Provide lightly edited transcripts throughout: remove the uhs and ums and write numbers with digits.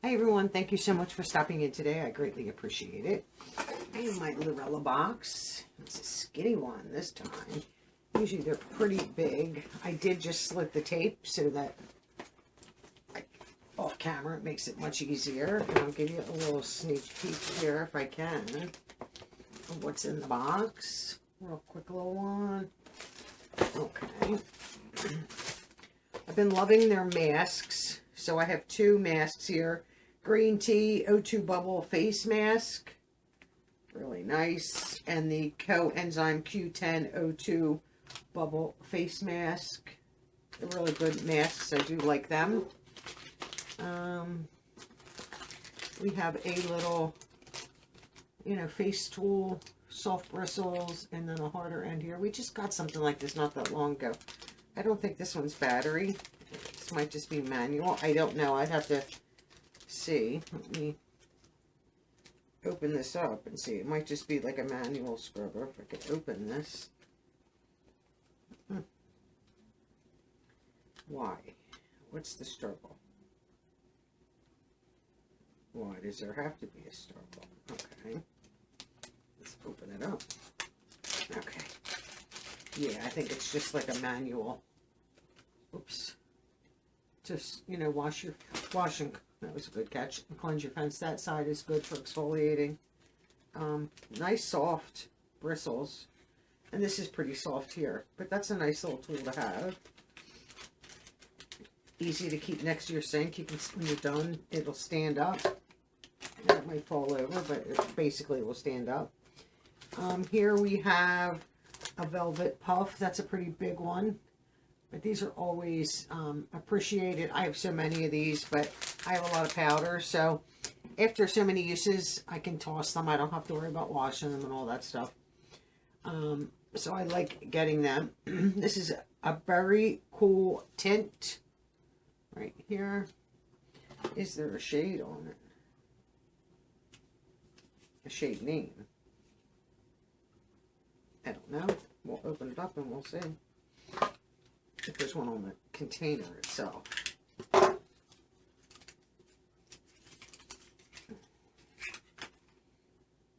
Hi everyone, thank you so much for stopping in today. I greatly appreciate it. And my Lurella box. It's a skinny one this time. Usually they're pretty big. I did just slit the tape so that off camera it makes it much easier. And I'll give you a little sneak peek here if I can of what's in the box. Real quick little one. Okay. I've been loving their masks. So I have two masks here. Green tea O2 bubble face mask. Really nice. And the coenzyme Q10 O2 bubble face mask. They're really good masks. I do like them. We have a little, face tool, soft bristles, and then a harder end here. We just got something like this not that long ago. I don't think this one's battery. This might just be manual. I don't know. I'd have to see. Let me open this up and see. It might just be like a manual scrubber if I could open this. Why? What's the struggle? Why does there have to be a struggle? Okay. Let's open it up. Okay. Yeah, I think it's just like a manual. Oops. Just, wash and, that was a good catch, and cleanse your fence. That side is good for exfoliating. Nice soft bristles. And this is pretty soft here, but that's a nice little tool to have. Easy to keep next to your sink. You can, when you're done, it'll stand up. That might fall over, but it basically will stand up. Here we have a velvet puff. That's a pretty big one. But these are always appreciated. I have so many of these, but I have a lot of powder. So after so many uses, I can toss them. I don't have to worry about washing them and all that stuff. So I like getting them. This is a very cool tint right here. Is there a shade on it? A shade name? I don't know. We'll open it up and we'll see if there's one on the container itself.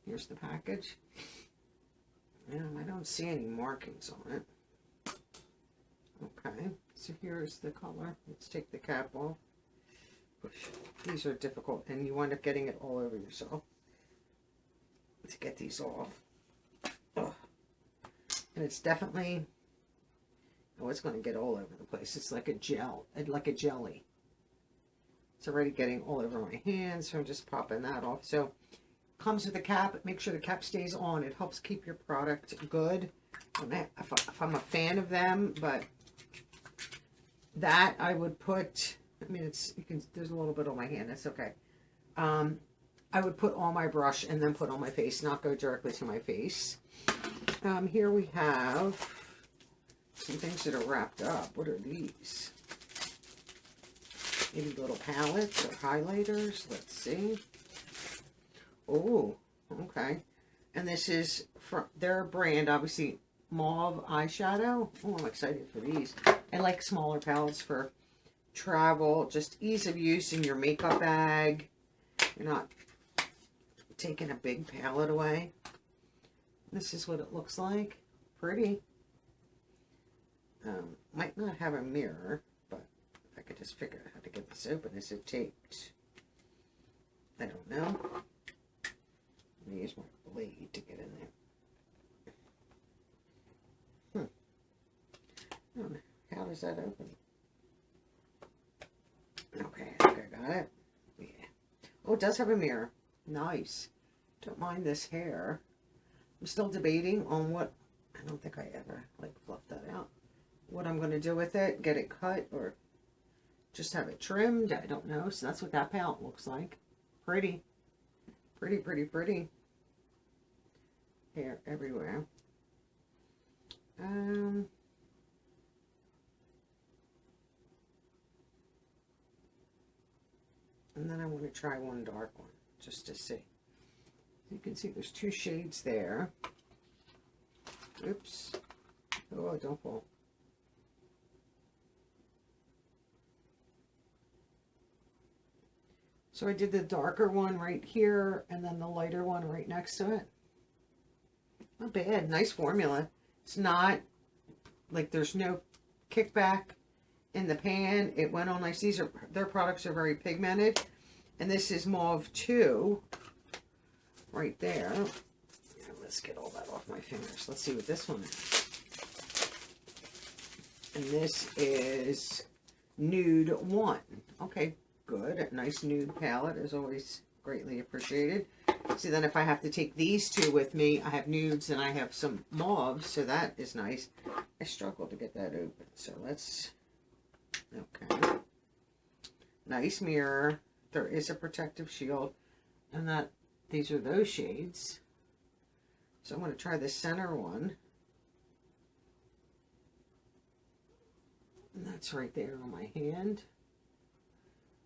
Here's the package. I don't see any markings on it. Okay, so here's the color. Let's take the cap off. These are difficult, and you wind up getting it all over yourself to get these off. Ugh. And it's definitely, it's going to get all over the place. It's like a gel, like a jelly. It's already getting all over my hands, so I'm just popping that off. So, comes with a cap. Make sure the cap stays on. It helps keep your product good. If I'm a fan of them, but that I would put, there's a little bit on my hand. That's okay. I would put on my brush and then put on my face, not go directly to my face. Here we have some things that are wrapped up. What are these? Maybe little palettes or highlighters. Let's see. Oh, okay. And this is from their brand, obviously, Mauve eyeshadow. Oh, I'm excited for these. I like smaller palettes for travel. Just ease of use in your makeup bag. You're not taking a big palette away. This is what it looks like. Pretty. Might not have a mirror, but if I could just figure out how to get this open. Is it taped? I don't know. Let me use my blade to get in there. How does that open? Okay, I think I got it. Yeah. Oh, it does have a mirror. Nice. Don't mind this hair. I'm still debating on what, I don't think I ever fluffed that out. What I'm going to do with it, get it cut or just have it trimmed. I don't know. So that's what that palette looks like. Pretty. Pretty, pretty, pretty. Hair everywhere. And then I want to try one dark one just to see. You can see there's two shades there. Oops. Oh, don't fall. So I did the darker one right here and then the lighter one right next to it. Not bad. Nice formula. It's not like there's no kickback in the pan. It went on nice. These are, their products are very pigmented. And this is mauve 2 right there. Yeah, let's get all that off my fingers. Let's see what this one is. And this is nude 1. Okay, good. Nice nude palette is always greatly appreciated. See, then if I have to take these two with me, I have nudes and I have some mauves, so that is nice. I struggle to get that open, so let's, okay. Nice mirror. There is a protective shield, and that these are those shades. So I'm going to try the center one. And that's right there on my hand.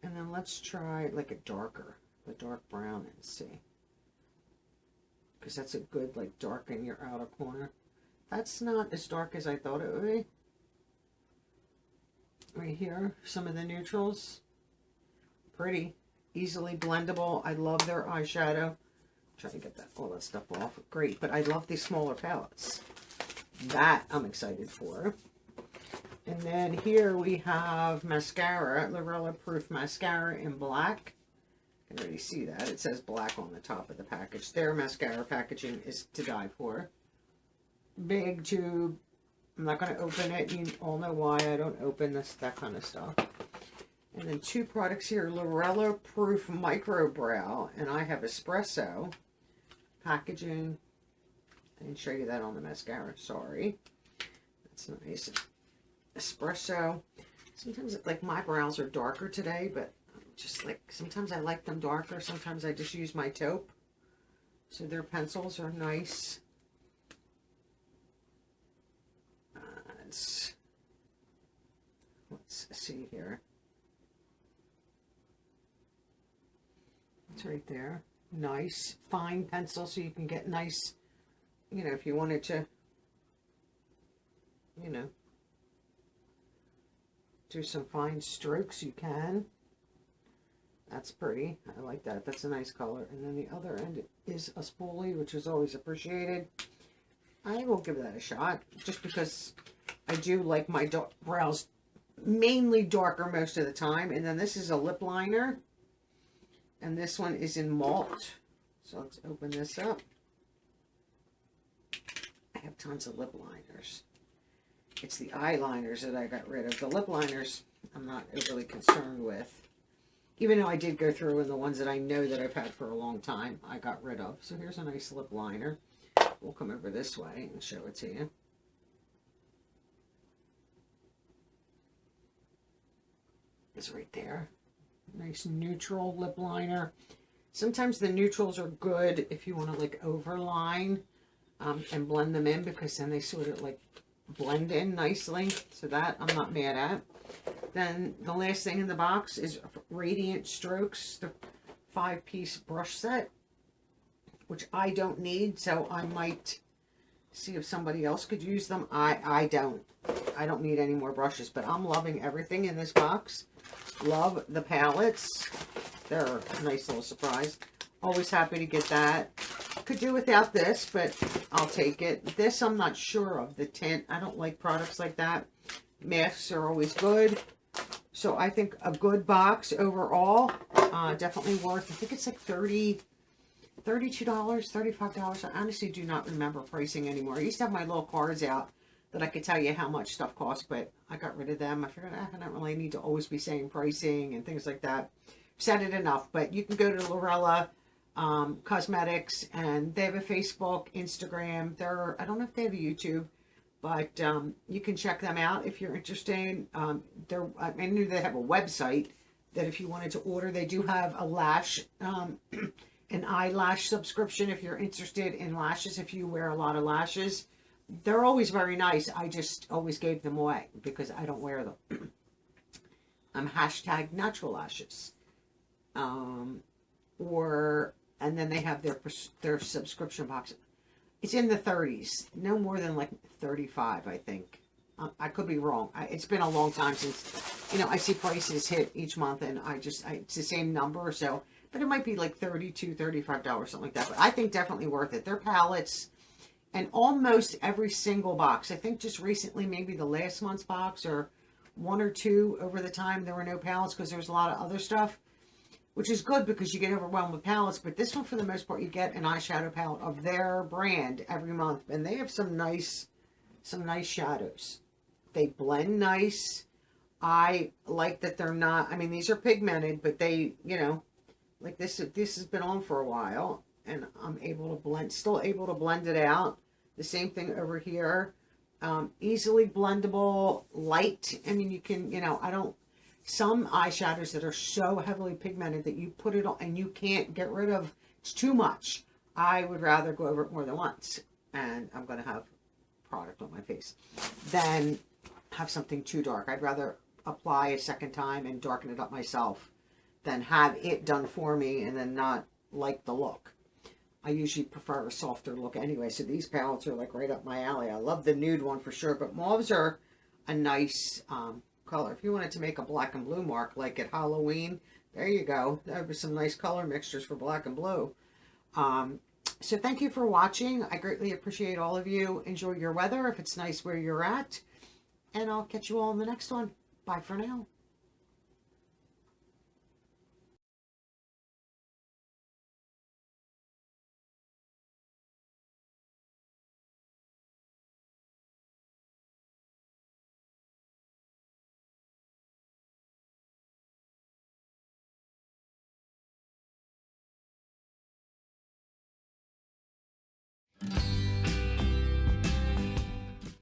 And then let's try like a darker, the dark brown, and see. Because that's a good, like, darken your outer corner. That's not as dark as I thought it would be. Right here, some of the neutrals. Pretty. Easily blendable. I love their eyeshadow. Trying to get that all that stuff off. Great. But I love these smaller palettes. That I'm excited for. And then here we have mascara. Lurella Proof Mascara in black. You can already see that. It says black on the top of the package. Their mascara packaging is to die for. Big tube. I'm not going to open it. You all know why I don't open this, that kind of stuff. And then 2 products here. Lurella Proof Micro Brow. And I have espresso packaging. I didn't show you that on the mascara. Sorry. That's nice. Espresso. Sometimes, like, my brows are darker today, but just like, sometimes I like them darker, sometimes I just use my taupe. So their pencils are nice. Let's see here. It's right there. Nice, fine pencil, so you can get nice, you know, if you wanted to, you know, do some fine strokes, you can. That's pretty. I like that. That's a nice color. And then the other end is a spoolie, which is always appreciated. I will give that a shot, just because I do like my brows mainly darker most of the time. And then this is a lip liner. And this one is in malt. So let's open this up. I have tons of lip liners. It's the eyeliners that I got rid of. The lip liners I'm not overly concerned with. Even though I did go through and the ones that I know that I've had for a long time, I got rid of. So here's a nice lip liner. We'll come over this way and show it to you. It's right there. Nice neutral lip liner. Sometimes the neutrals are good if you want to like overline and blend them in, because then they sort of like blend in nicely. So that I'm not mad at. Then the last thing in the box is Radiant Strokes, the 5-piece brush set, which I don't need, so I might see if somebody else could use them. I don't need any more brushes, but I'm loving everything in this box. Love the palettes. They're a nice little surprise. Always happy to get that. Could do without this, but I'll take it. This I'm not sure of, the tint. I don't like products like that. Masks are always good. So I think a good box overall. Definitely worth, I think it's like $32, $35. I honestly do not remember pricing anymore. I used to have my little cards out that I could tell you how much stuff costs, but I got rid of them. I figured I don't really need to always be saying pricing and things like that. Said it enough, but you can go to Lurella Cosmetics, and they have a Facebook, Instagram. I don't know if they have a YouTube, but you can check them out if you're interested. I knew they have a website that if you wanted to order, they do have a lash, an eyelash subscription if you're interested in lashes, if you wear a lot of lashes. They're always very nice. I just always gave them away because I don't wear them. I'm hashtag natural lashes. And then they have their subscription box. It's in the 30s, no more than like 35, I think. I could be wrong. It's been a long time since you know, I see prices hit each month, and it's the same number, so, but it might be like $32, $35, something like that. But I think definitely worth it. They're palettes, and almost every single box. I think just recently, maybe the last month's box or one or two over the time, there were no palettes because there was a lot of other stuff, which is good because you get overwhelmed with palettes. But this one, for the most part, you get an eyeshadow palette of their brand every month, and they have some nice shadows. They blend nice. I like that they're not, I mean, these are pigmented, but they, you know, like this has been on for a while, and I'm able to blend, still able to blend it out. The same thing over here. Easily blendable, light. I mean, you can, you know, some eyeshadows that are so heavily pigmented that you put it on and you can't get rid of, it's too much. I would rather go over it more than once, and I'm going to have product on my face, than have something too dark. I'd rather apply a second time and darken it up myself than have it done for me and then not like the look. I usually prefer a softer look anyway, so these palettes are like right up my alley. I love the nude one for sure, but mauves are a nice color. If you wanted to make a black and blue mark like at Halloween, there you go. There were some nice color mixtures for black and blue. So thank you for watching. I greatly appreciate all of you. Enjoy your weather if it's nice where you're at, and I'll catch you all in the next one. Bye for now.